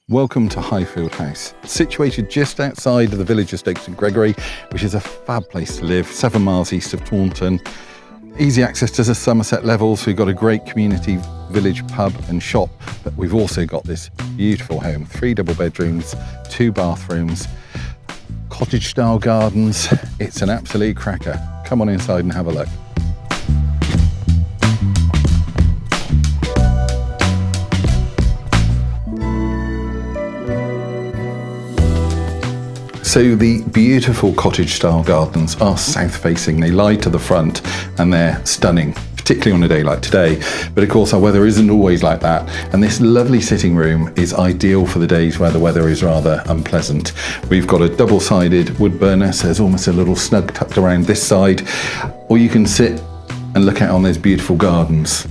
Welcome to Highfield House, situated just outside of the village of Stoke St Gregory, which is a fab place to live, 7 miles east of Taunton. Easy access to the Somerset levels. We've got a great community village pub and shop, but we've also got this beautiful home, 3 double bedrooms, 2 bathrooms, cottage style gardens. It's an absolute cracker. Come on inside and have a look. So the beautiful cottage style gardens are south facing. They lie to the front and they're stunning, particularly on a day like today. But of course our weather isn't always like that. And this lovely sitting room is ideal for the days where the weather is rather unpleasant. We've got a double-sided wood burner, so there's almost a little snug tucked around this side, or you can sit and look out on those beautiful gardens.